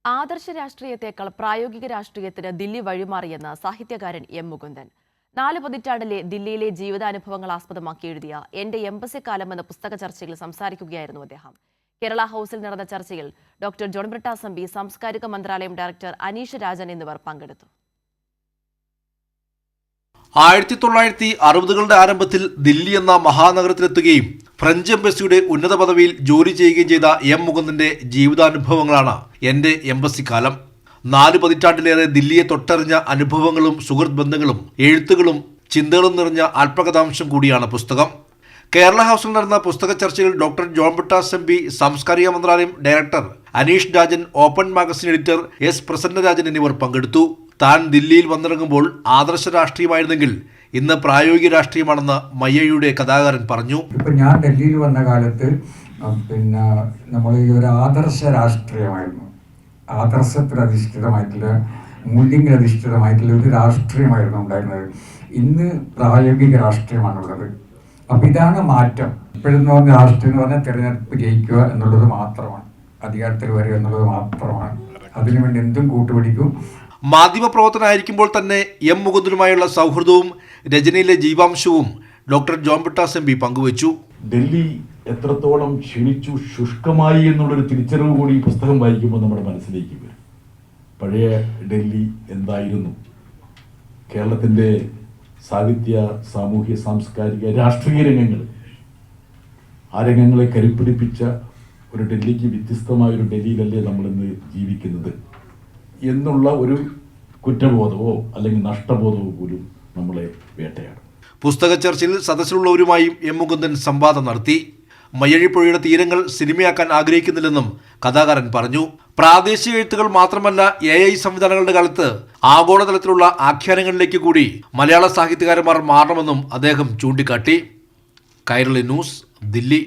ആദർശ രാഷ്ട്രീയത്തെക്കാൾ പ്രായോഗിക രാഷ്ട്രീയത്തിന് ദില്ലി വഴിമാറിയെന്ന് സാഹിത്യകാരൻ എം മുകുന്ദൻ. 4 പതിറ്റാണ്ടിലെ ദില്ലിയിലെ ജീവിതാനുഭവങ്ങൾ ആസ്പദമാക്കി എഴുതിയ എന്റെ എംബസി കാലം എന്ന പുസ്തക ചർച്ചയിൽ സംസാരിക്കുകയായിരുന്നു അദ്ദേഹം. കേരള ഹൌസിൽ നടന്ന ചർച്ചയിൽ doctor John Brittas M P, സാംസ്കാരിക മന്ത്രാലയം ഡയറക്ടർ അനീഷ് രാജൻ എന്നിവർ പങ്കെടുത്തു. 1960കളുടെ ആരംഭത്തിൽ ദില്ലി എന്ന മഹാനഗരത്തിലെത്തുകയും ഫ്രഞ്ച് എംബസിയുടെ ഉന്നത പദവിയിൽ ജോലി ചെയ്യുകയും ചെയ്ത എം മുകുന്ദന്റെ ജീവിതാനുഭവങ്ങളാണ് എന്റെ എംബസി കാലം. 4 പതിറ്റാണ്ടിലേറെ ദില്ലിയെ തൊട്ടറിഞ്ഞ അനുഭവങ്ങളും സുഹൃത്ത് ബന്ധങ്ങളും എഴുത്തുകളും ചിന്തകളും നിറഞ്ഞ ആത്മകഥാംശം കൂടിയാണ് പുസ്തകം. കേരള ഹൗസിൽ നടന്ന പുസ്തക ചർച്ചയിൽ doctor John Brittas M P, സാംസ്കാരിക മന്ത്രാലയം director Aneesh Rajan, open magazine editor S Prasannarajan എന്നിവർ പങ്കെടുത്തു. താൻ ദില്ലിയിൽ വന്നിറങ്ങുമ്പോൾ ആദർശ രാഷ്ട്രീയമായിരുന്നെങ്കിൽ ഇന്ന് പ്രായോഗിക രാഷ്ട്രീയമാണെന്ന് മയ്യയുടെ കഥാകാരൻ പറഞ്ഞു. ഇപ്പം ഞാൻ ഡൽഹിയിൽ വന്ന കാലത്ത് നമ്മൾ ഈ ഒരു ആദർശ രാഷ്ട്രീയമായിരുന്നു, ആദർശത്തിലധിഷ്ഠിതമായിട്ടുള്ള, മൂല്യങ്ങളധിഷ്ഠിതമായിട്ടുള്ള ഒരു രാഷ്ട്രീയമായിരുന്നു ഉണ്ടായിരുന്നത്. ഇന്ന് പ്രായോഗിക രാഷ്ട്രീയമാണുള്ളത്. അപ്പം ഇതാണ് മാറ്റം. ഇപ്പോഴെന്ന് പറഞ്ഞ രാഷ്ട്രീയം എന്ന് പറഞ്ഞാൽ തിരഞ്ഞെടുപ്പ് ജയിക്കുക എന്നുള്ളത് മാത്രമാണ്, അധികാരത്തിൽ വരിക എന്നുള്ളത് മാത്രമാണ്. അതിനുവേണ്ടി എന്തും കൂട്ടുപിടിക്കും. മാധ്യമപ്രവർത്തനായിരിക്കുമ്പോൾ തന്നെ എം മുകുന്ദനുമായുള്ള സൗഹൃദവും രചനയിലെ ജീവാംശവും doctor John Brittas M P പങ്കുവച്ചു. ഡൽഹി എത്രത്തോളം ക്ഷീണിച്ചു, ശുഷ്കമായി എന്നുള്ളൊരു തിരിച്ചറിവ് കൂടി ഈ പുസ്തകം വായിക്കുമ്പോൾ നമ്മുടെ മനസ്സിലേക്ക് വരും. പഴയ ഡൽഹി എന്തായിരുന്നു? കേരളത്തിൻ്റെ സാഹിത്യ, സാമൂഹ്യ, സാംസ്കാരിക, രാഷ്ട്രീയ രംഗങ്ങൾ, ആ രംഗങ്ങളെ കരുപ്പിടിപ്പിച്ച ഒരു ഡൽഹിക്ക് വ്യത്യസ്തമായൊരു ഡൽഹിയിലല്ലേ നമ്മളിന്ന് ജീവിക്കുന്നത് എന്നുള്ള ഒരു കുറ്റബോധമോ അല്ലെങ്കിൽ നഷ്ടബോധമോ പോലും നമ്മളെ വേട്ടയാടും. പുസ്തക ചർച്ചയിൽ സദസ്സിലുള്ളവരുമായും എം മുകുന്ദൻ സംവാദം നടത്തി. മയ്യഴിപ്പുഴയുടെ തീരങ്ങൾ സിനിമയാക്കാൻ ആഗ്രഹിക്കുന്നില്ലെന്നും കഥാകാരൻ പറഞ്ഞു. പ്രാദേശിക എഴുത്തുകൾ മാത്രമല്ല, AI സംവിധാനങ്ങളുടെ കാലത്ത് ആഗോളതലത്തിലുള്ള ആഖ്യാനങ്ങളിലേക്ക് കൂടി മലയാള സാഹിത്യകാരന്മാർ മാറണമെന്നും അദ്ദേഹം ചൂണ്ടിക്കാട്ടി. കൈരളി ന്യൂസ്, ദില്ലി.